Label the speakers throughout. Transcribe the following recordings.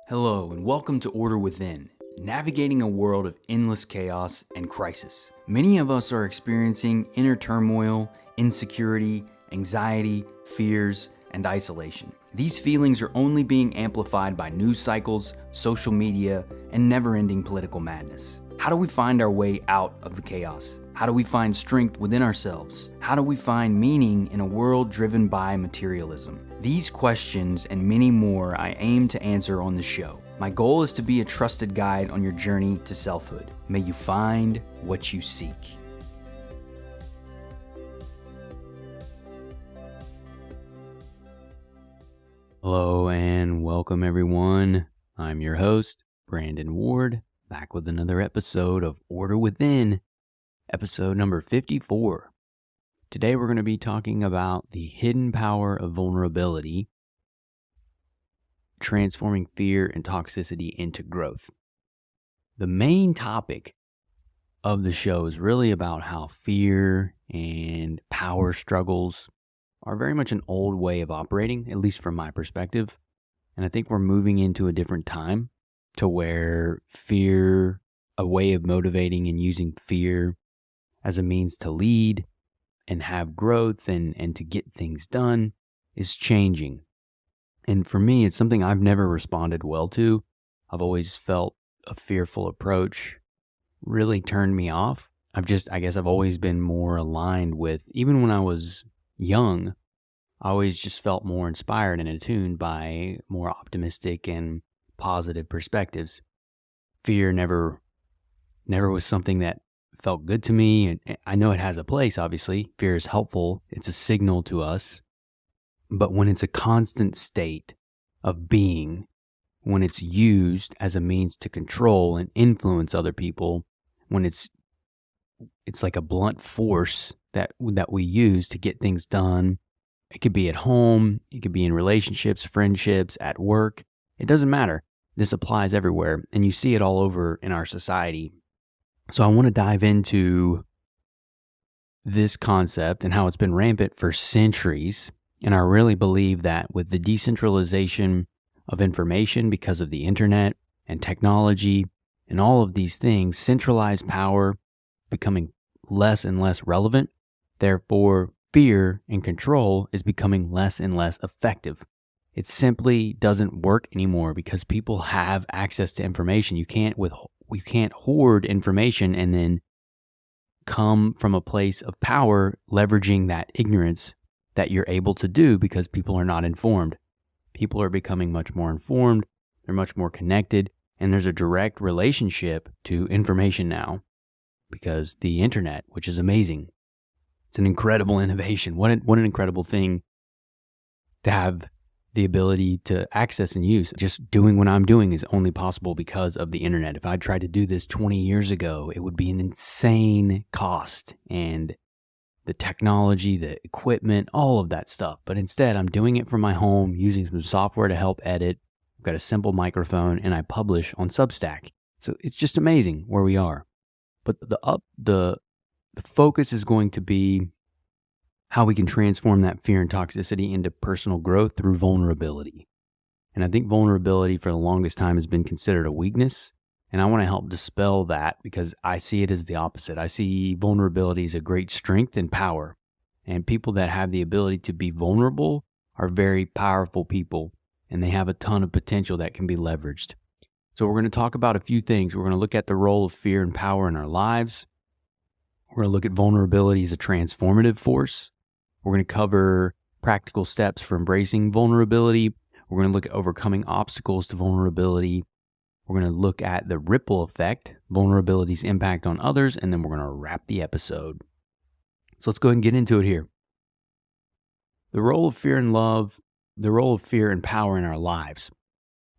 Speaker 1: Hello, and welcome to Order Within, navigating a world of endless chaos and crisis. Many of us are experiencing inner turmoil, insecurity, anxiety, fears, and isolation. These feelings are only being amplified by news cycles, social media, and never-ending political madness. How do we find our way out of the chaos? How do we find strength within ourselves? How do we find meaning in a world driven by materialism? These questions and many more I aim to answer on the show. My goal is to be a trusted guide on your journey to selfhood. May you find what you seek. Hello and welcome everyone. I'm your host, Brandon Ward, back with another episode of Order Within, episode number 54. Today we're going to be talking about the hidden power of vulnerability, transforming fear and toxicity into growth. The main topic of the show is really about how fear and power struggles are very much an old way of operating, at least from my perspective. And I think we're moving into a different time to where fear, a way of motivating and using fear as a means to lead and have growth and to get things done is changing. And for me, it's something I've never responded well to. I've always felt a fearful approach really turned me off. I guess I've always been more aligned with, even when I was young, I always just felt more inspired and attuned by more optimistic and positive perspectives. Fear never was something that felt good to me. And I know it has a place, obviously. Fear is helpful. It's a signal to us. But when it's a constant state of being, when it's used as a means to control and influence other people, when it's like a blunt force that we use to get things done, it could be at home, it could be in relationships, friendships, at work. It doesn't matter. This applies everywhere, and you see it all over in our society. So I want to dive into this concept and how it's been rampant for centuries. And I really believe that with the decentralization of information because of the internet and technology and all of these things, centralized power becoming less and less relevant. Therefore, fear and control is becoming less and less effective. It simply doesn't work anymore because people have access to information. You can't hoard information and then come from a place of power leveraging that ignorance that you're able to do because people are not informed. People are becoming much more informed, they're much more connected, and there's a direct relationship to information now because the internet, which is amazing. It's an incredible innovation. What an incredible thing to have the ability to access and use. Just doing what I'm doing is only possible because of the internet. If I tried to do this 20 years ago, it would be an insane cost and the technology, the equipment, all of that stuff. But instead, I'm doing it from my home using some software to help edit. I've got a simple microphone and I publish on Substack. So it's just amazing where we are. But the focus is going to be how we can transform that fear and toxicity into personal growth through vulnerability. And I think vulnerability for the longest time has been considered a weakness. And I want to help dispel that because I see it as the opposite. I see vulnerability as a great strength and power. And people that have the ability to be vulnerable are very powerful people. And they have a ton of potential that can be leveraged. So we're going to talk about a few things. We're going to look at the role of fear and power in our lives. We're going to look at vulnerability as a transformative force. We're going to cover practical steps for embracing vulnerability. We're going to look at overcoming obstacles to vulnerability. We're going to look at the ripple effect, vulnerability's impact on others, and then we're going to wrap the episode. So let's go ahead and get into it here. The role of fear and power in our lives.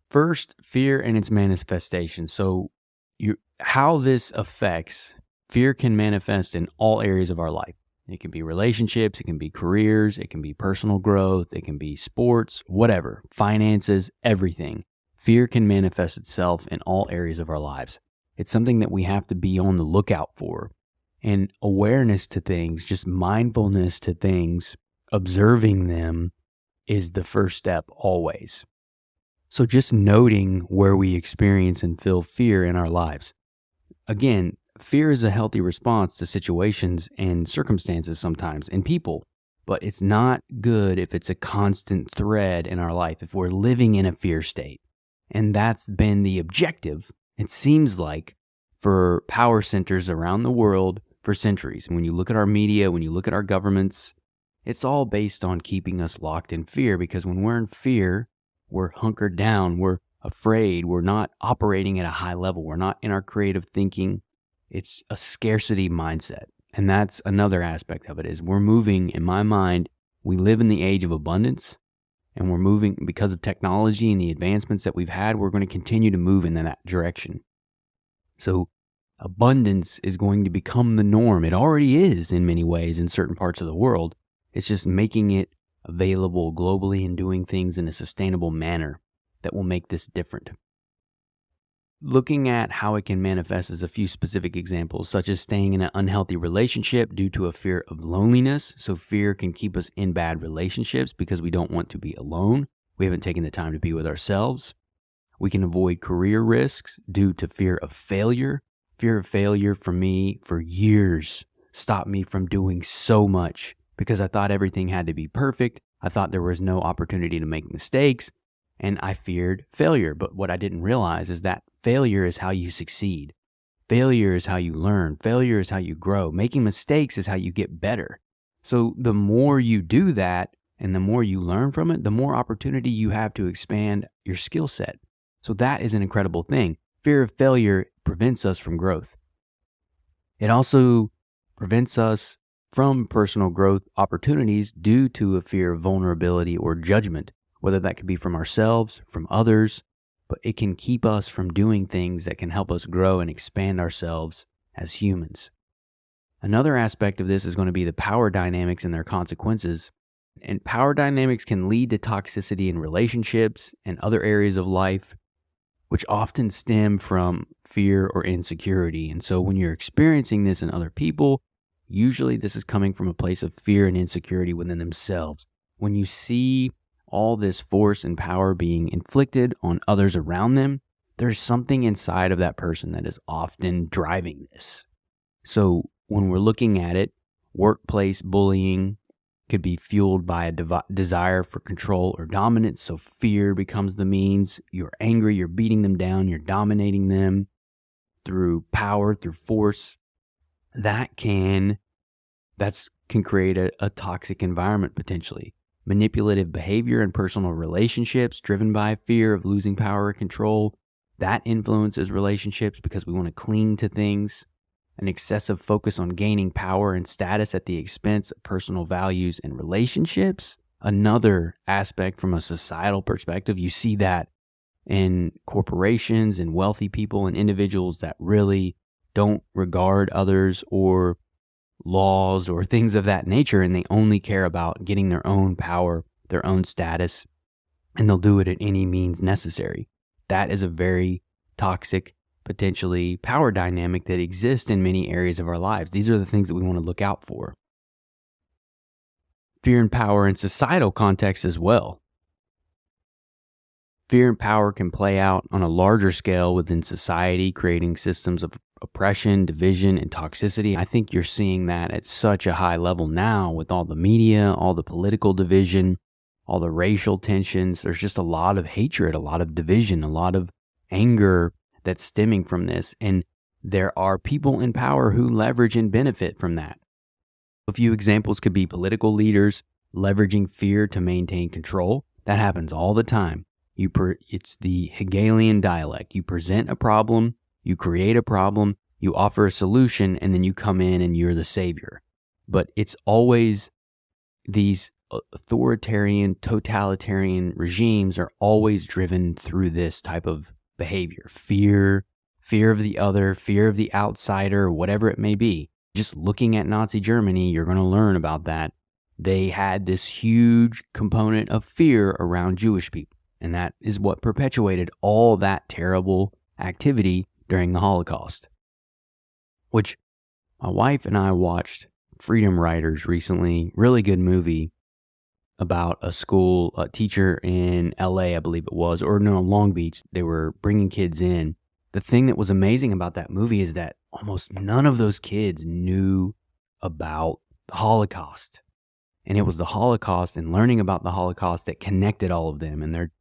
Speaker 1: First, fear and its manifestation. So how this affects, fear can manifest in all areas of our life. It can be relationships, it can be careers, it can be personal growth, it can be sports, whatever, finances, everything. Fear can manifest itself in all areas of our lives. It's something that we have to be on the lookout for. And awareness to things, just mindfulness to things, observing them is the first step always. So just noting where we experience and feel fear in our lives. Again, fear is a healthy response to situations and circumstances sometimes and people, but it's not good if it's a constant thread in our life, if we're living in a fear state. And that's been the objective, it seems like, for power centers around the world for centuries. And when you look at our media, when you look at our governments, it's all based on keeping us locked in fear, because when we're in fear, we're hunkered down, we're afraid, we're not operating at a high level, we're not in our creative thinking. It's a scarcity mindset. And that's another aspect of it, is we're moving, in my mind, we live in the age of abundance, and we're moving because of technology and the advancements that we've had, we're going to continue to move in that direction. So abundance is going to become the norm. It already is in many ways in certain parts of the world. It's just making it available globally and doing things in a sustainable manner that will make this different. Looking at how it can manifest as a few specific examples, such as staying in an unhealthy relationship due to a fear of loneliness. So fear can keep us in bad relationships because we don't want to be alone. We haven't taken the time to be with ourselves. We can avoid career risks due to fear of failure. Fear of failure for me, for years, stopped me from doing so much because I thought everything had to be perfect. I thought there was no opportunity to make mistakes, and I feared failure. But what I didn't realize is that failure is how you succeed. Failure is how you learn. Failure is how you grow. Making mistakes is how you get better. So the more you do that and the more you learn from it, the more opportunity you have to expand your skill set. So that is an incredible thing. Fear of failure prevents us from growth. It also prevents us from personal growth opportunities due to a fear of vulnerability or judgment, whether that could be from ourselves, from others, but it can keep us from doing things that can help us grow and expand ourselves as humans. Another aspect of this is going to be the power dynamics and their consequences. And power dynamics can lead to toxicity in relationships and other areas of life, which often stem from fear or insecurity. And so when you're experiencing this in other people, usually this is coming from a place of fear and insecurity within themselves. When you see all this force and power being inflicted on others around them, there's something inside of that person that is often driving this. So when we're looking at it, workplace bullying could be fueled by a desire for control or dominance. So fear becomes the means. You're angry, you're beating them down, you're dominating them through power, through force. That can create a toxic environment potentially. Manipulative behavior in personal relationships driven by fear of losing power or control. That influences relationships because we want to cling to things. An excessive focus on gaining power and status at the expense of personal values and relationships. Another aspect from a societal perspective, you see that in corporations and wealthy people and individuals that really don't regard others or laws or things of that nature, and they only care about getting their own power, their own status, and they'll do it at any means necessary. That is a very toxic, potentially power dynamic that exists in many areas of our lives. These are the things that we want to look out for. Fear and power in societal context as well. Fear and power can play out on a larger scale within society, creating systems of oppression, division, and toxicity. I think you're seeing that at such a high level now with all the media, all the political division, all the racial tensions. There's just a lot of hatred, a lot of division, a lot of anger that's stemming from this. And there are people in power who leverage and benefit from that. A few examples could be political leaders leveraging fear to maintain control. That happens all the time. It's the Hegelian dialect. You present a problem, you create a problem, you offer a solution, and then you come in and you're the savior. But it's always these authoritarian, totalitarian regimes are always driven through this type of behavior. Fear of the other, fear of the outsider, whatever it may be. Just looking at Nazi Germany, you're going to learn about that. They had this huge component of fear around Jewish people. And that is what perpetuated all that terrible activity during the Holocaust. Which my wife and I watched Freedom Riders recently. Really good movie. about a school, a teacher in LA, I believe it was, or no, Long Beach. They were bringing kids in. The thing that was amazing about that movie is that almost none of those kids knew about the Holocaust. And it was the Holocaust and learning about the Holocaust that connected all of them and their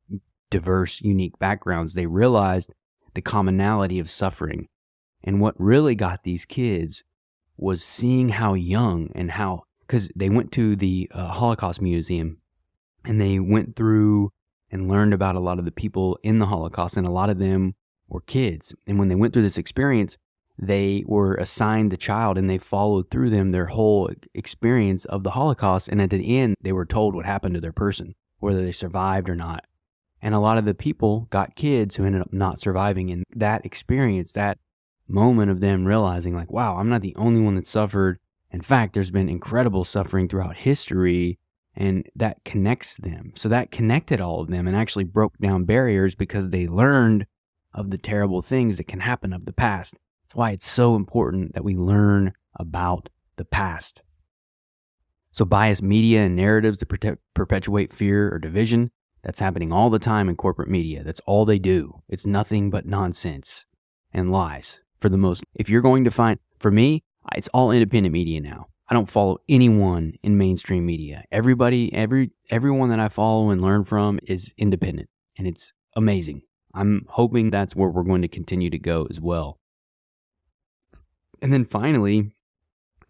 Speaker 1: diverse, unique backgrounds. They realized the commonality of suffering. And what really got these kids was seeing how young and how, because they went to the Holocaust Museum and they went through and learned about a lot of the people in the Holocaust, and a lot of them were kids. And when they went through this experience, they were assigned the child and they followed through them their whole experience of the Holocaust. And at the end, they were told what happened to their person, whether they survived or not. And a lot of the people got kids who ended up not surviving. And that experience, that moment of them realizing like, wow, I'm not the only one that suffered. In fact, there's been incredible suffering throughout history, and that connects them. So that connected all of them and actually broke down barriers because they learned of the terrible things that can happen of the past. That's why it's so important that we learn about the past. So biased media and narratives to perpetuate fear or division, that's happening all the time in corporate media. That's all they do. It's nothing but nonsense and lies for the most. If you're going to find, for me, it's all independent media now. I don't follow anyone in mainstream media. Everyone that I follow and learn from is independent, and it's amazing. I'm hoping that's where we're going to continue to go as well. And then finally,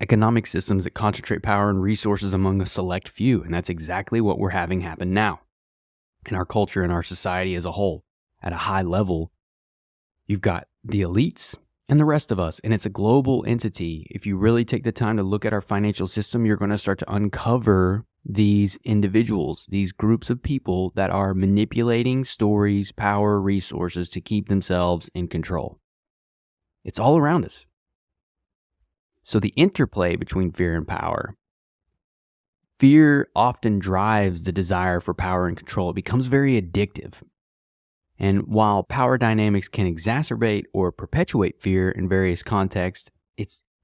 Speaker 1: economic systems that concentrate power and resources among a select few. And that's exactly what we're having happen now in our culture and our society as a whole. At a high level, you've got the elites and the rest of us, and it's a global entity. If you really take the time to look at our financial system, you're going to start to uncover these individuals, these groups of people that are manipulating stories, power, resources to keep themselves in control. It's all around us. So the interplay between fear and power. Fear often drives the desire for power and control. It becomes very addictive. And while power dynamics can exacerbate or perpetuate fear in various contexts,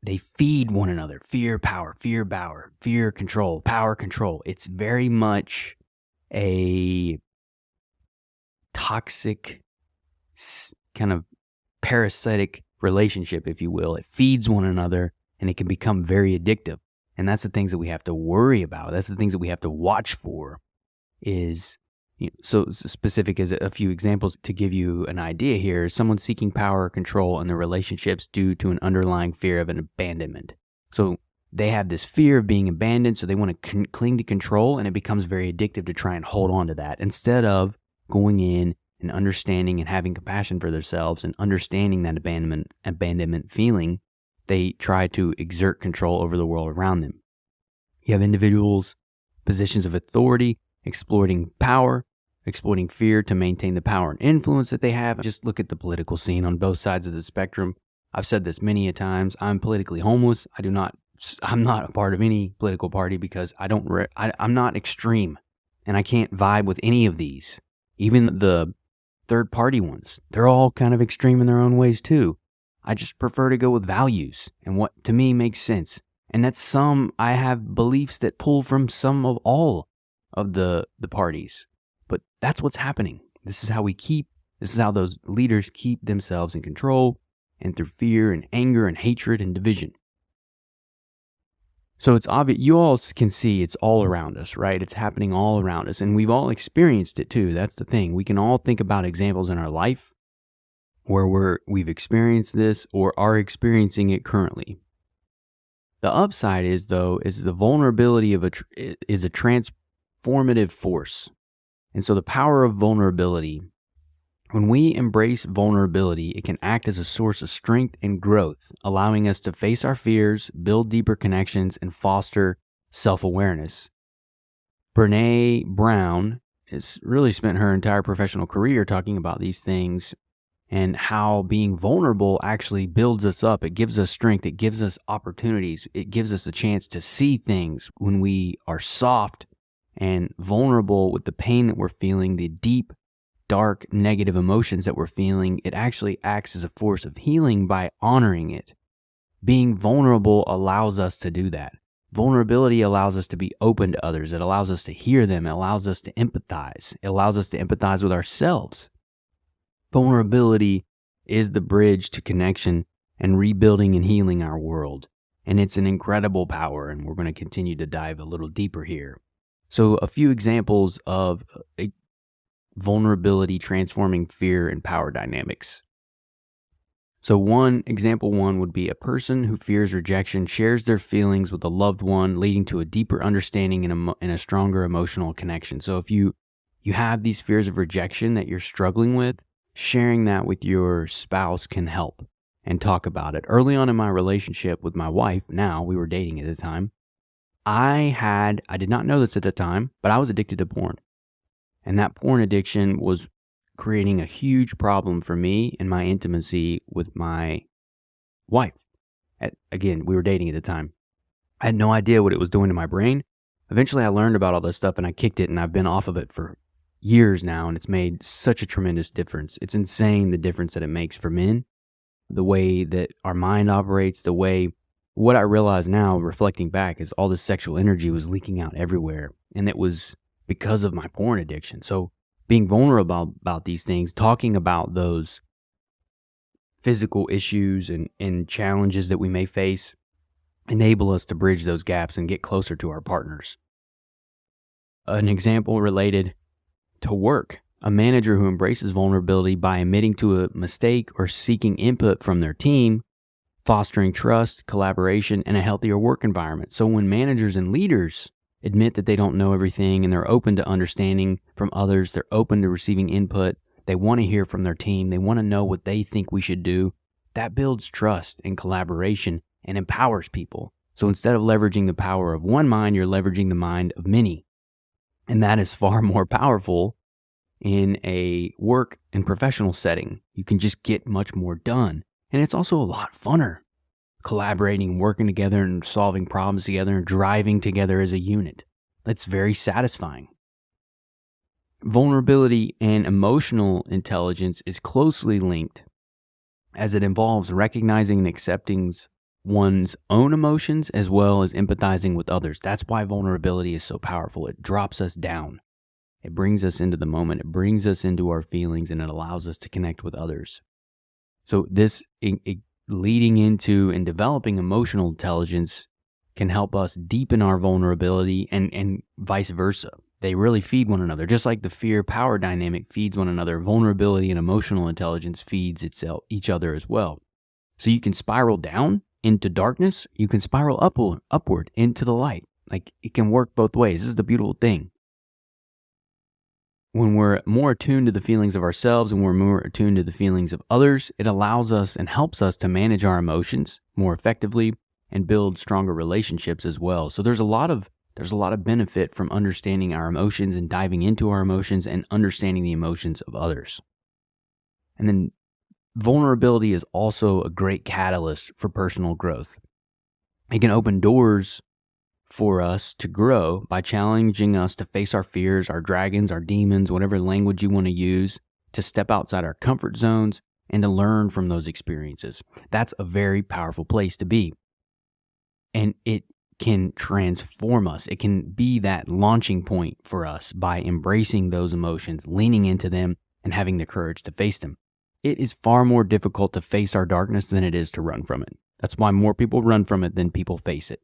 Speaker 1: they feed one another. Fear, power, fear, control, power, control. It's very much a toxic, kind of parasitic relationship, if you will. It feeds one another and it can become very addictive. And that's the things that we have to worry about. That's the things that we have to watch for is, so specific as a few examples to give you an idea here. Someone seeking power or control in their relationships due to an underlying fear of an abandonment. So they have this fear of being abandoned, so they want to cling to control, and it becomes very addictive to try and hold on to that instead of going in and understanding and having compassion for themselves and understanding that abandonment feeling. They try to exert control over the world around them. You have individuals, positions of authority, exploiting power, exploiting fear to maintain the power and influence that they have. Just look at the political scene on both sides of the spectrum. I've said this many a times. I'm politically homeless. I'm not a part of any political party because I'm not extreme, and I can't vibe with any of these. Even the third party ones, they're all kind of extreme in their own ways too. I just prefer to go with values and what to me makes sense. And I have beliefs that pull from some of all of the parties. But that's what's happening. This is how those leaders keep themselves in control, and through fear and anger and hatred and division. So it's obvious, you all can see it's all around us, right? It's happening all around us, and we've all experienced it too. That's the thing. We can all think about examples in our life where we've experienced this or are experiencing it currently. The upside is the vulnerability is a transformative force. And so the power of vulnerability, when we embrace vulnerability, it can act as a source of strength and growth, allowing us to face our fears, build deeper connections, and foster self-awareness. Brené Brown has really spent her entire professional career talking about these things and how being vulnerable actually builds us up. It gives us strength. It gives us opportunities. It gives us a chance to see things when we are soft and vulnerable with the pain that we're feeling, the deep, dark, negative emotions that we're feeling. It actually acts as a force of healing by honoring it. Being vulnerable allows us to do that. Vulnerability allows us to be open to others. It allows us to hear them. It allows us to empathize. It allows us to empathize with ourselves. Vulnerability is the bridge to connection and rebuilding and healing our world. And it's an incredible power, and we're going to continue to dive a little deeper here. So a few examples of vulnerability transforming fear and power dynamics. So example one would be a person who fears rejection shares their feelings with a loved one, leading to a deeper understanding and a stronger emotional connection. So if you have these fears of rejection that you're struggling with, sharing that with your spouse can help, and talk about it. Early on in my relationship with my wife, now we were dating at the time, I did not know this at the time, but I was addicted to porn. And that porn addiction was creating a huge problem for me in my intimacy with my wife. Again, we were dating at the time. I had no idea what it was doing to my brain. Eventually I learned about all this stuff and I kicked it, and I've been off of it for years now, and it's made such a tremendous difference. It's insane the difference that it makes for men, the way that our mind operates, what I realize now reflecting back is all this sexual energy was leaking out everywhere, and it was because of my porn addiction. So being vulnerable about these things, talking about those physical issues and challenges that we may face, enable us to bridge those gaps and get closer to our partners. An example related to work: a manager who embraces vulnerability by admitting to a mistake or seeking input from their team, fostering trust, collaboration, and a healthier work environment. So when managers and leaders admit that they don't know everything and they're open to understanding from others, they're open to receiving input, they want to hear from their team, they want to know what they think we should do, that builds trust and collaboration and empowers people. So instead of leveraging the power of one mind, you're leveraging the mind of many. And that is far more powerful in a work and professional setting. You can just get much more done. And it's also a lot funner, collaborating, working together and solving problems together and driving together as a unit. That's very satisfying. Vulnerability and emotional intelligence is closely linked, as it involves recognizing and accepting one's own emotions as well as empathizing with others. That's why vulnerability is so powerful. It drops us down. It brings us into the moment. It brings us into our feelings, and it allows us to connect with others. So this leading into and developing emotional intelligence can help us deepen our vulnerability and vice versa. They really feed one another. Just like the fear-power dynamic feeds one another, vulnerability and emotional intelligence feeds each other as well. So you can spiral down into darkness. You can spiral upward into the light. Like, it can work both ways. This is the beautiful thing. When we're more attuned to the feelings of ourselves and we're more attuned to the feelings of others, it allows us and helps us to manage our emotions more effectively and build stronger relationships as well. So there's a lot of benefit from understanding our emotions and diving into our emotions and understanding the emotions of others. And then vulnerability is also a great catalyst for personal growth. It can open doors for us to grow by challenging us to face our fears, our dragons, our demons, whatever language you want to use, to step outside our comfort zones and to learn from those experiences. That's a very powerful place to be. And it can transform us. It can be that launching point for us by embracing those emotions, leaning into them, and having the courage to face them. It is far more difficult to face our darkness than it is to run from it. That's why more people run from it than people face it.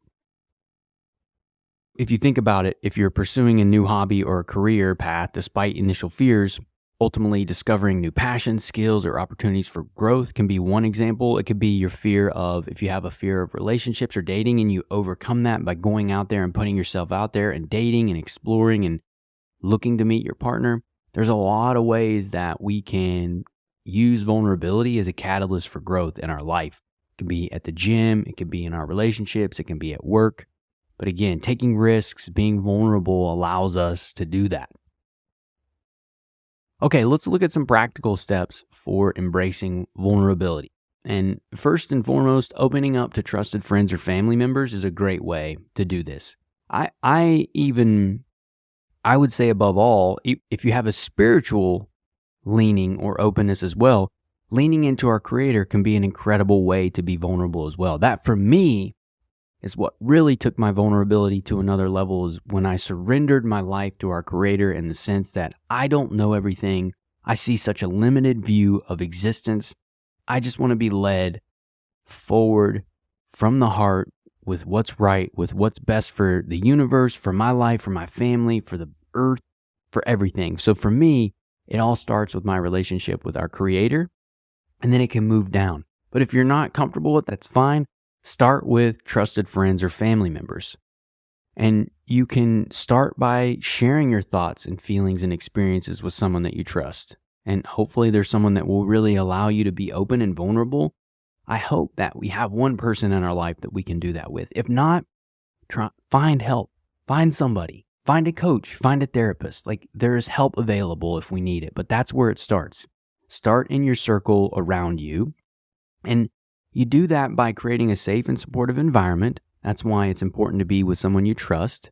Speaker 1: If you think about it, if you're pursuing a new hobby or a career path despite initial fears, ultimately discovering new passions, skills, or opportunities for growth can be one example. It could be your fear of, if you have a fear of relationships or dating and you overcome that by going out there and putting yourself out there and dating and exploring and looking to meet your partner. There's a lot of ways that we can use vulnerability as a catalyst for growth in our life. It can be at the gym, it can be in our relationships, it can be at work. But again, taking risks, being vulnerable allows us to do that. Okay, let's look at some practical steps for embracing vulnerability. And first and foremost, opening up to trusted friends or family members is a great way to do this. I would say above all, if you have a spiritual leaning or openness as well, leaning into our Creator can be an incredible way to be vulnerable as well. That, for me, is what really took my vulnerability to another level, is when I surrendered my life to our Creator, in the sense that I don't know everything. I see such a limited view of existence. I just want to be led forward from the heart with what's right, with what's best for the universe, for my life, for my family, for the earth, for everything. So for me, it all starts with my relationship with our Creator, and then it can move down. But if you're not comfortable with it, that's fine. Start with trusted friends or family members. And you can start by sharing your thoughts and feelings and experiences with someone that you trust. And hopefully there's someone that will really allow you to be open and vulnerable. I hope that we have one person in our life that we can do that with. If not, find help. Find somebody. Find a coach. Find a therapist. Like, there's help available if we need it. But that's where it starts. Start in your circle around you. And you do that by creating a safe and supportive environment. That's why it's important to be with someone you trust.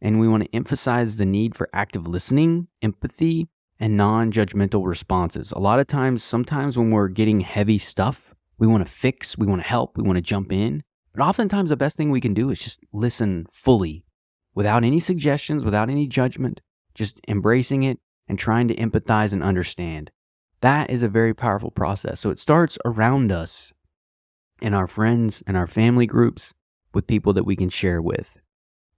Speaker 1: And we want to emphasize the need for active listening, empathy, and non-judgmental responses. A lot of times, sometimes when we're getting heavy stuff, we want to fix, we want to help, we want to jump in. But oftentimes the best thing we can do is just listen fully, without any suggestions, without any judgment, just embracing it and trying to empathize and understand. That is a very powerful process. So it starts around us, in our friends and our family groups, with people that we can share with.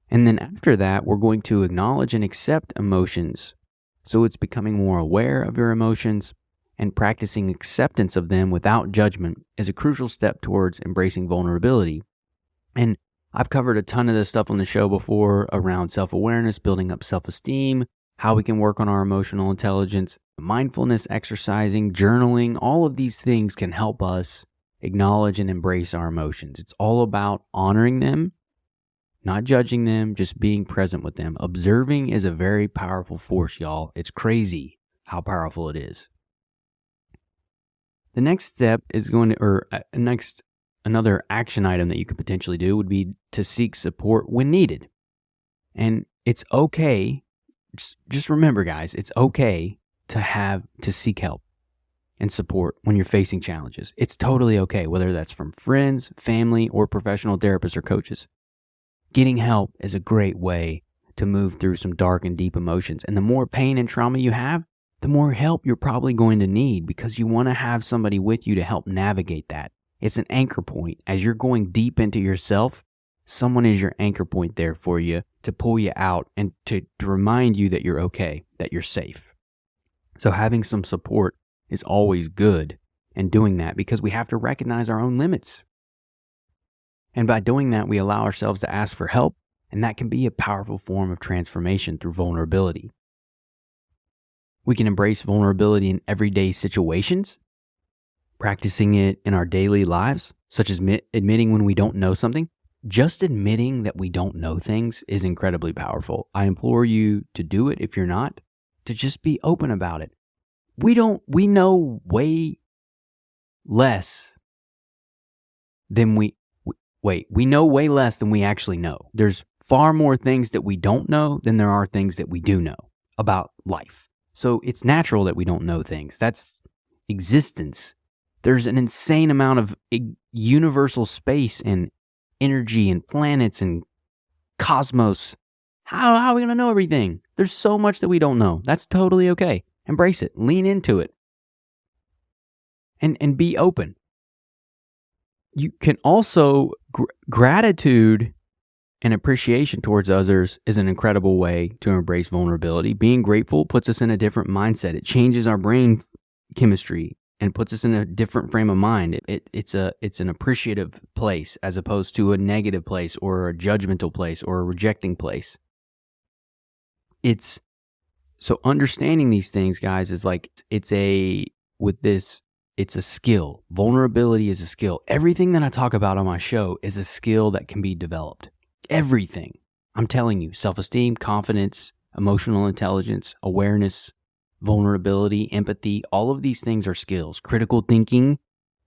Speaker 1: And then after that, we're going to acknowledge and accept emotions. So it's becoming more aware of your emotions, and practicing acceptance of them without judgment is a crucial step towards embracing vulnerability. And I've covered a ton of this stuff on the show before around self-awareness, building up self-esteem, how we can work on our emotional intelligence, mindfulness, exercising, journaling. All of these things can help us acknowledge and embrace our emotions. It's all about honoring them, not judging them, just being present with them. Observing is a very powerful force, y'all. It's crazy how powerful it is. The next step is another action item that you could potentially do would be to seek support when needed. And it's okay. Just remember, guys, it's okay to seek help and support when you're facing challenges. It's totally okay, whether that's from friends, family, or professional therapists or coaches. Getting help is a great way to move through some dark and deep emotions. And the more pain and trauma you have, the more help you're probably going to need, because you want to have somebody with you to help navigate that. It's an anchor point. As you're going deep into yourself, someone is your anchor point there for you to pull you out and to remind you that you're okay, that you're safe. So having some support is always good, and doing that, because we have to recognize our own limits. And by doing that, we allow ourselves to ask for help, and that can be a powerful form of transformation through vulnerability. We can embrace vulnerability in everyday situations, practicing it in our daily lives, such as admitting when we don't know something. Just admitting that we don't know things is incredibly powerful. I implore you to do it if you're not, to just be open about it. We know way less than we know way less than we actually know. There's far more things that we don't know than there are things that we do know about life. So it's natural that we don't know things. That's existence. There's an insane amount of universal space and energy and planets and cosmos. How are we going to know everything? There's so much that we don't know. That's totally okay. Embrace it. Lean into it. And be open. You can also, gratitude and appreciation towards others is an incredible way to embrace vulnerability. Being grateful puts us in a different mindset. It changes our brain chemistry and puts us in a different frame of mind. It's an appreciative place as opposed to a negative place or a judgmental place or a rejecting place. So understanding these things, guys, is like, it's a skill. Vulnerability is a skill. Everything that I talk about on my show is a skill that can be developed. Everything. I'm telling you, self-esteem, confidence, emotional intelligence, awareness, vulnerability, empathy, all of these things are skills. Critical thinking,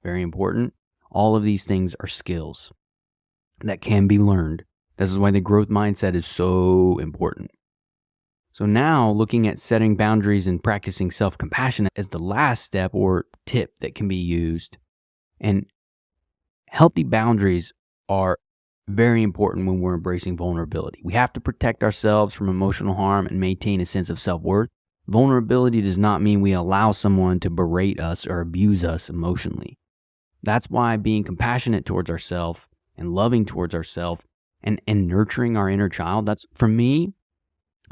Speaker 1: very important. All of these things are skills that can be learned. This is why the growth mindset is so important. So now, looking at setting boundaries and practicing self-compassion as the last step or tip that can be used. And healthy boundaries are very important when we're embracing vulnerability. We have to protect ourselves from emotional harm and maintain a sense of self-worth. Vulnerability does not mean we allow someone to berate us or abuse us emotionally. That's why being compassionate towards ourselves and loving towards ourselves and nurturing our inner child, that's, for me,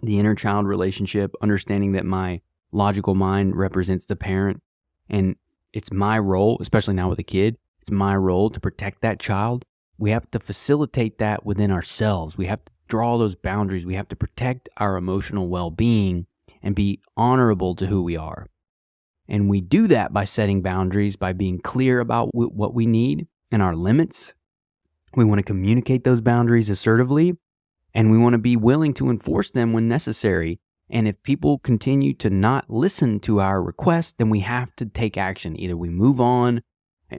Speaker 1: the inner child relationship, understanding that my logical mind represents the parent, and it's my role, especially now with a kid, it's my role to protect that child. We have to facilitate that within ourselves. We have to draw those boundaries. We have to protect our emotional well-being and be honorable to who we are. And we do that by setting boundaries, by being clear about what we need and our limits. We want to communicate those boundaries assertively, and we want to be willing to enforce them when necessary. And if people continue to not listen to our requests, then we have to take action. Either we move on.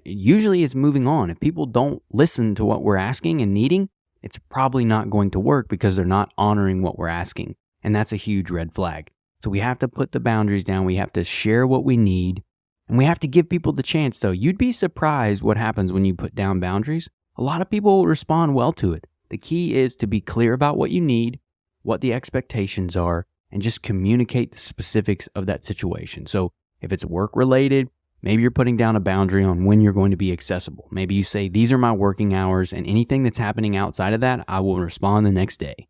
Speaker 1: Usually it's moving on. If people don't listen to what we're asking and needing, it's probably not going to work because they're not honoring what we're asking. And that's a huge red flag. So we have to put the boundaries down. We have to share what we need. And we have to give people the chance, though. You'd be surprised what happens when you put down boundaries. A lot of people will respond well to it. The key is to be clear about what you need, what the expectations are, and just communicate the specifics of that situation. So if it's work related, maybe you're putting down a boundary on when you're going to be accessible. Maybe you say, these are my working hours, and anything that's happening outside of that, I will respond the next day.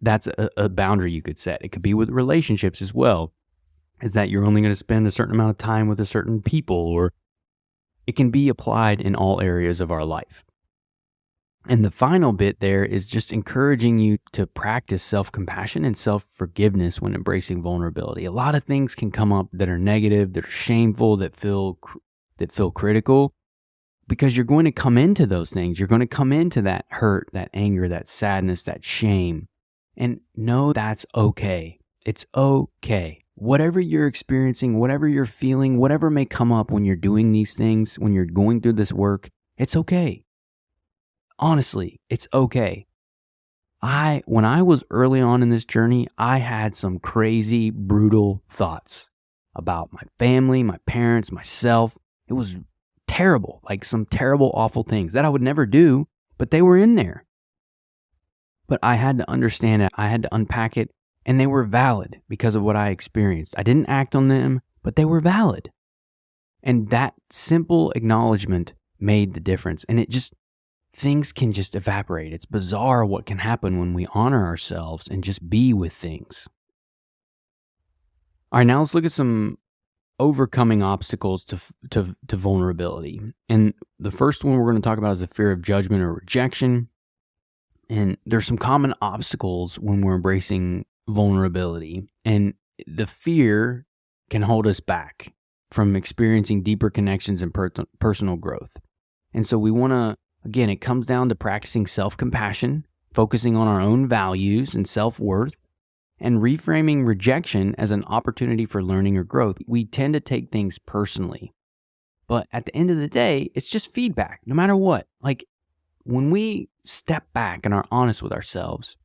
Speaker 1: That's a boundary you could set. It could be with relationships as well, is that you're only going to spend a certain amount of time with a certain people, or it can be applied in all areas of our life. And the final bit there is just encouraging you to practice self-compassion and self-forgiveness when embracing vulnerability. A lot of things can come up that are negative, that are shameful, that feel critical, because you're going to come into those things. You're going to come into that hurt, that anger, that sadness, that shame. And know that's okay. It's okay. Whatever you're experiencing, whatever you're feeling, whatever may come up when you're doing these things, when you're going through this work, it's okay. Honestly, it's okay. When I was early on in this journey, I had some crazy, brutal thoughts about my family, my parents, myself. It was terrible, like some terrible, awful things that I would never do, but they were in there. But I had to understand it. I had to unpack it, and they were valid because of what I experienced. I didn't act on them, but they were valid. And that simple acknowledgement made the difference. And things can just evaporate. It's bizarre what can happen when we honor ourselves and just be with things. All right, now let's look at some overcoming obstacles to vulnerability. And the first one we're going to talk about is the fear of judgment or rejection. And there's some common obstacles when we're embracing vulnerability. And the fear can hold us back from experiencing deeper connections and personal growth. And so we want to, again, it comes down to practicing self-compassion, focusing on our own values and self-worth, and reframing rejection as an opportunity for learning or growth. We tend to take things personally. But at the end of the day, it's just feedback, no matter what. Like, when we step back and are honest with ourselves,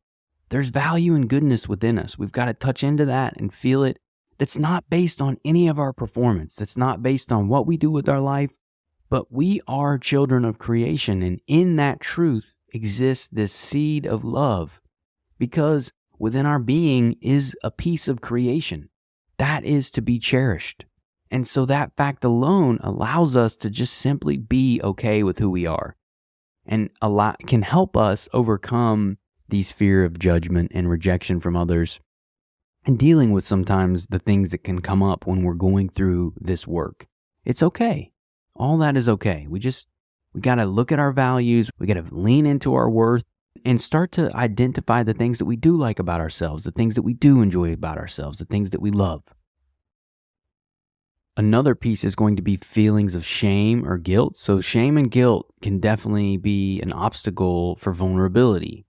Speaker 1: there's value and goodness within us. We've got to touch into that and feel it. That's not based on any of our performance. That's not based on what we do with our life. But we are children of creation, and in that truth exists this seed of love, because within our being is a piece of creation that is to be cherished. And so that fact alone allows us to just simply be okay with who we are, and can help us overcome these fear of judgment and rejection from others, and dealing with sometimes the things that can come up when we're going through this work. It's okay. All that is okay. We got to look at our values. We got to lean into our worth and start to identify the things that we do like about ourselves, the things that we do enjoy about ourselves, the things that we love. Another piece is going to be feelings of shame or guilt. So shame and guilt can definitely be an obstacle for vulnerability.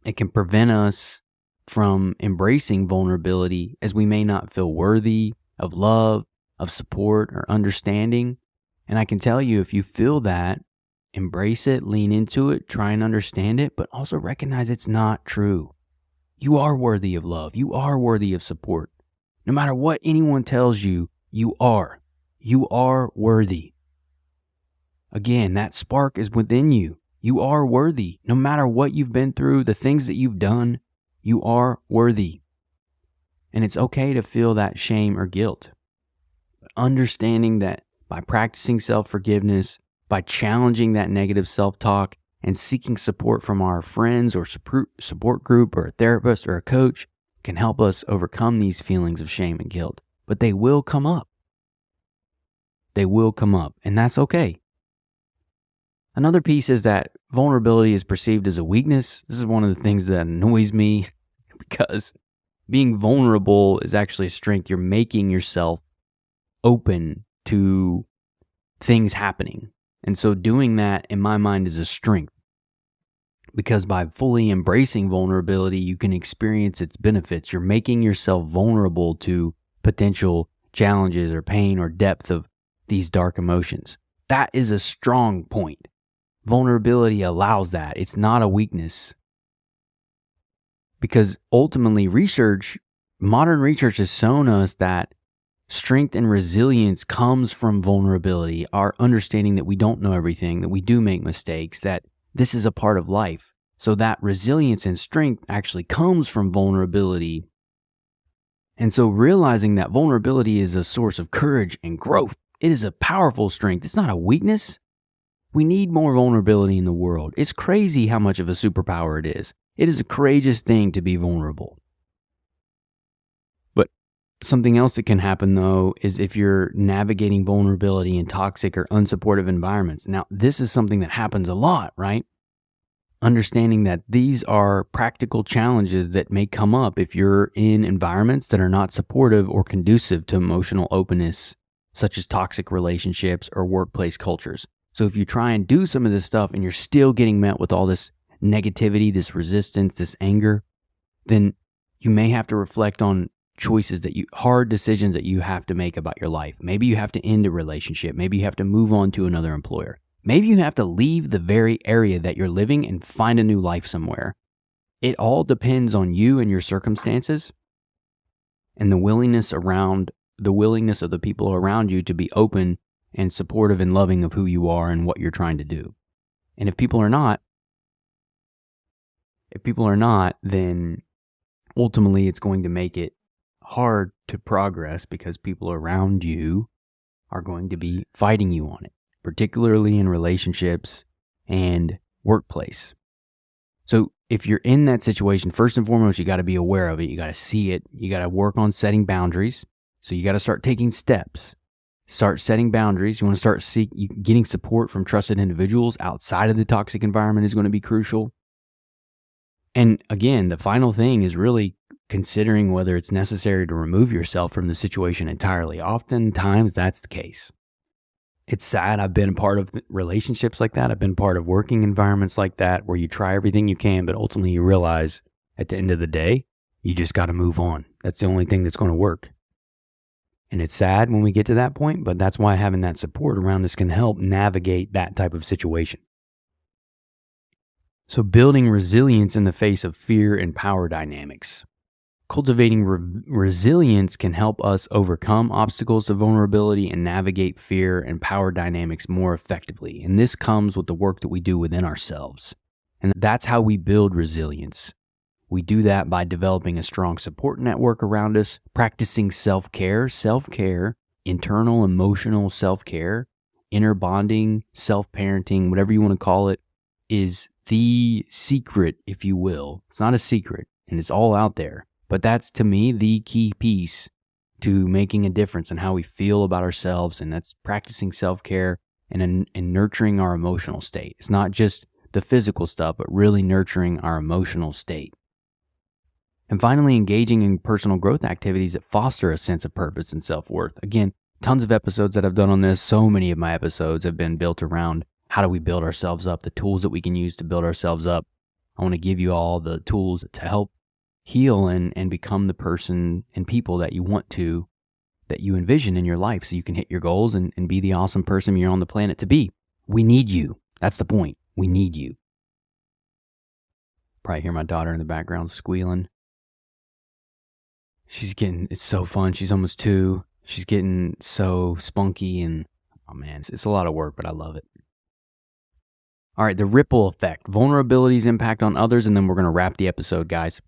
Speaker 1: It can prevent us from embracing vulnerability, as we may not feel worthy of love, of support, or understanding. And I can tell you, if you feel that, embrace it, lean into it, try and understand it, but also recognize it's not true. You are worthy of love. You are worthy of support. No matter what anyone tells you, you are. You are worthy. Again, that spark is within you. You are worthy. No matter what you've been through, the things that you've done, you are worthy. And it's okay to feel that shame or guilt. But understanding that by practicing self-forgiveness, by challenging that negative self-talk, and seeking support from our friends or support group or a therapist or a coach can help us overcome these feelings of shame and guilt. But they will come up. They will come up, and that's okay. Another piece is that vulnerability is perceived as a weakness. This is one of the things that annoys me because being vulnerable is actually a strength. You're making yourself open to things happening. And so doing that, in my mind, is a strength. Because by fully embracing vulnerability, you can experience its benefits. You're making yourself vulnerable to potential challenges or pain or depth of these dark emotions. That is a strong point. Vulnerability allows that. It's not a weakness. Because ultimately, modern research has shown us that strength and resilience comes from vulnerability, our understanding that we don't know everything, that we do make mistakes, that this is a part of life. So that resilience and strength actually comes from vulnerability. And so realizing that vulnerability is a source of courage and growth, it is a powerful strength. It's not a weakness. We need more vulnerability in the world. It's crazy how much of a superpower it is. It is a courageous thing to be vulnerable. But something else that can happen, though, is if you're navigating vulnerability in toxic or unsupportive environments. Now, this is something that happens a lot, right? Understanding that these are practical challenges that may come up if you're in environments that are not supportive or conducive to emotional openness, such as toxic relationships or workplace cultures. So if you try and do some of this stuff and you're still getting met with all this negativity, this resistance, this anger, then you may have to reflect on hard decisions that you have to make about your life. Maybe you have to end a relationship. Maybe you have to move on to another employer. Maybe you have to leave the very area that you're living and find a new life somewhere. It all depends on you and your circumstances and the willingness of the people around you to be open and supportive and loving of who you are and what you're trying to do. And if people are not, then ultimately it's going to make it hard to progress because people around you are going to be fighting you on it, particularly in relationships and workplace. So if you're in that situation, first and foremost, you got to be aware of it. You got to see it. You got to work on setting boundaries. So you got to start taking steps. Start setting boundaries. You want to start getting support from trusted individuals outside of the toxic environment is going to be crucial. And again, the final thing is really considering whether it's necessary to remove yourself from the situation entirely. Oftentimes, that's the case. It's sad. I've been a part of relationships like that. I've been part of working environments like that where you try everything you can, but ultimately you realize at the end of the day, you just got to move on. That's the only thing that's going to work. And it's sad when we get to that point, but that's why having that support around us can help navigate that type of situation. So building resilience in the face of fear and power dynamics. Cultivating resilience can help us overcome obstacles of vulnerability and navigate fear and power dynamics more effectively. And this comes with the work that we do within ourselves. And that's how we build resilience. We do that by developing a strong support network around us, practicing self-care, internal emotional self-care, inner bonding, self-parenting, whatever you want to call it, is the secret, if you will. It's not a secret, and it's all out there. But that's, to me, the key piece to making a difference in how we feel about ourselves, and that's practicing self-care and nurturing our emotional state. It's not just the physical stuff, but really nurturing our emotional state. And finally, engaging in personal growth activities that foster a sense of purpose and self-worth. Again, tons of episodes that I've done on this. So many of my episodes have been built around how do we build ourselves up, the tools that we can use to build ourselves up. I want to give you all the tools to help heal and become the person and people that you envision in your life so you can hit your goals and be the awesome person you're on the planet to be. We need you. That's the point. We need you. Probably hear my daughter in the background squealing. It's so fun. She's almost 2. She's getting so spunky and, oh man, it's a lot of work, but I love it. All right, the ripple effect, vulnerability's impact on others, and then we're going to wrap the episode, guys.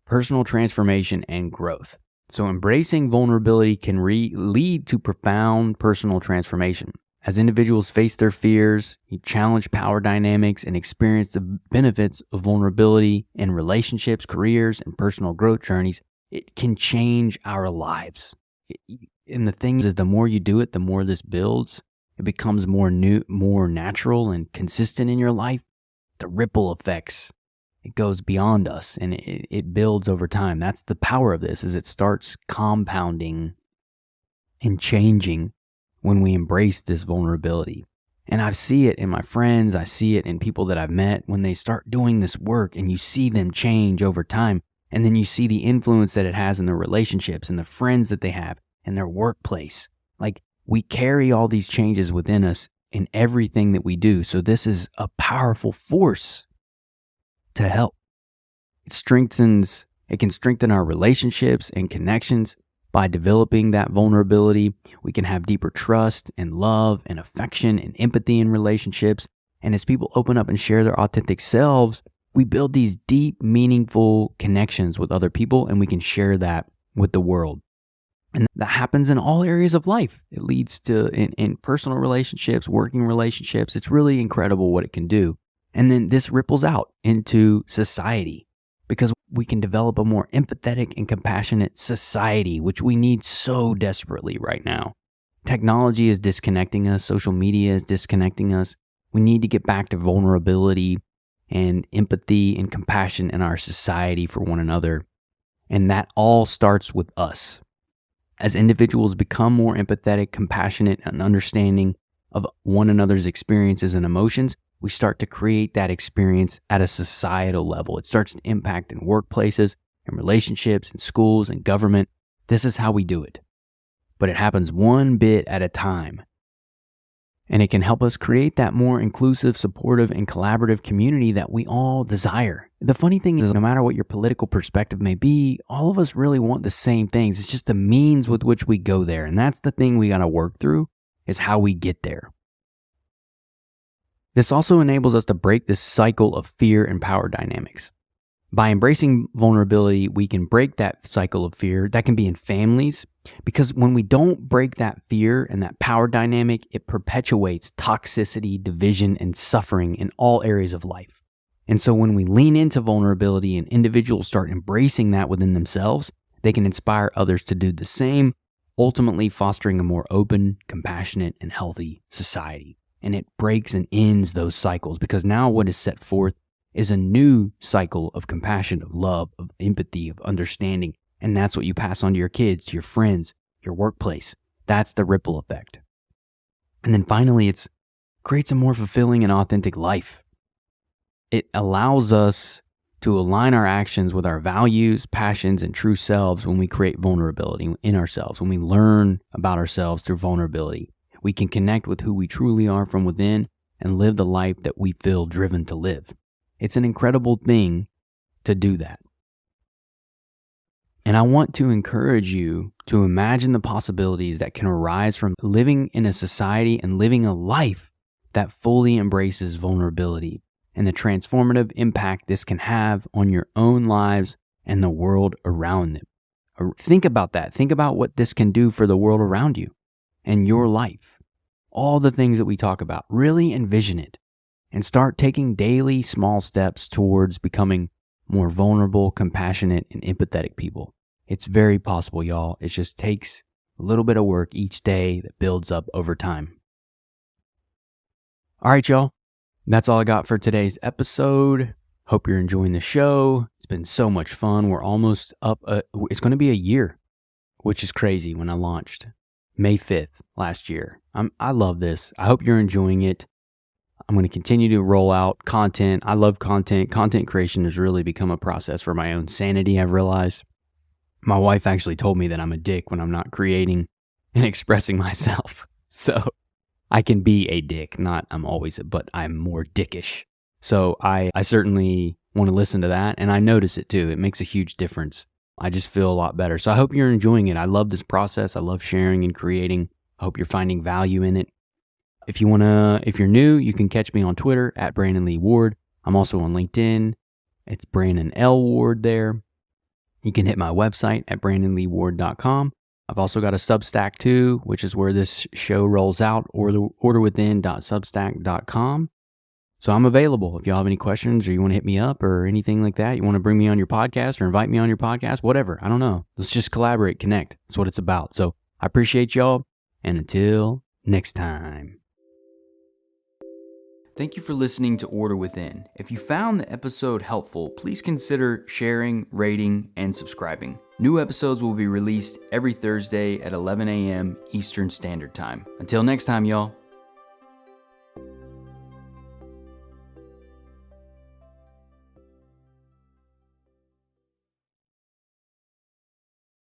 Speaker 1: Personal transformation and growth. So embracing vulnerability can lead to profound personal transformation. As individuals face their fears, you challenge power dynamics, and experience the benefits of vulnerability in relationships, careers, and personal growth journeys, it can change our lives. And the thing is, the more you do it, the more this builds. It becomes more natural and consistent in your life. The ripple effects, it goes beyond us, and it builds over time. That's the power of this, is it starts compounding and changing when we embrace this vulnerability. And I see it in my friends. I see it in people that I've met when they start doing this work, and you see them change over time. And then you see the influence that it has in their relationships and the friends that they have in their workplace. Like, we carry all these changes within us in everything that we do. So this is a powerful force to help. It can strengthen our relationships and connections. By developing that vulnerability, we can have deeper trust and love and affection and empathy in relationships. And as people open up and share their authentic selves, we build these deep, meaningful connections with other people, and we can share that with the world. And that happens in all areas of life. It leads to in personal relationships, working relationships. It's really incredible what it can do. And then this ripples out into society, because we can develop a more empathetic and compassionate society, which we need so desperately right now. Technology is disconnecting us. Social media is disconnecting us. We need to get back to vulnerability and empathy and compassion in our society for one another. And that all starts with us. As individuals become more empathetic, compassionate, and understanding of one another's experiences and emotions, we start to create that experience at a societal level. It starts to impact in workplaces, in relationships, in schools, and government. This is how we do it. But it happens one bit at a time. And it can help us create that more inclusive, supportive, and collaborative community that we all desire. The funny thing is, no matter what your political perspective may be, all of us really want the same things. It's just the means with which we go there. And that's the thing we got to work through, is how we get there. This also enables us to break this cycle of fear and power dynamics. By embracing vulnerability, we can break that cycle of fear. That can be in families, because when we don't break that fear and that power dynamic, it perpetuates toxicity, division, and suffering in all areas of life. And so when we lean into vulnerability and individuals start embracing that within themselves, they can inspire others to do the same, ultimately fostering a more open, compassionate, and healthy society. And it breaks and ends those cycles, because now what is set forth is a new cycle of compassion, of love, of empathy, of understanding. And that's what you pass on to your kids, to your friends, your workplace. That's the ripple effect. And then finally, it creates a more fulfilling and authentic life. It allows us to align our actions with our values, passions, and true selves when we create vulnerability in ourselves, when we learn about ourselves through vulnerability. We can connect with who we truly are from within and live the life that we feel driven to live. It's an incredible thing to do that. And I want to encourage you to imagine the possibilities that can arise from living in a society and living a life that fully embraces vulnerability, and the transformative impact this can have on your own lives and the world around them. Think about that. Think about what this can do for the world around you and your life. All the things that we talk about, really envision it and start taking daily small steps towards becoming more vulnerable, compassionate, and empathetic people. It's very possible, y'all. It just takes a little bit of work each day that builds up over time. All right, y'all. That's all I got for today's episode. Hope you're enjoying the show. It's been so much fun. We're almost up. It's going to be a year, which is crazy. When I launched May 5th last year. I love this. I hope you're enjoying it. I'm going to continue to roll out content. I love content. Content creation has really become a process for my own sanity, I've realized. My wife actually told me that I'm a dick when I'm not creating and expressing myself. So I can be a dick, not I'm always, but I'm more dickish. So I certainly want to listen to that, and I notice it too. It makes a huge difference. I just feel a lot better. So I hope you're enjoying it. I love this process. I love sharing and creating. I hope you're finding value in it. If you're new, you can catch me on Twitter at Brandon Lee Ward. I'm also on LinkedIn. It's Brandon L. Ward there. You can hit my website at brandonleeward.com. I've also got a Substack too, which is where this show rolls out, or the orderwithin.substack.com. So I'm available if y'all have any questions or you want to hit me up or anything like that. You want to bring me on your podcast or invite me on your podcast, whatever. I don't know. Let's just collaborate, connect. That's what it's about. So I appreciate y'all. And until next time. Thank you for listening to Order Within. If you found the episode helpful, please consider sharing, rating, and subscribing. New episodes will be released every Thursday at 11 a.m. Eastern Standard Time. Until next time, y'all.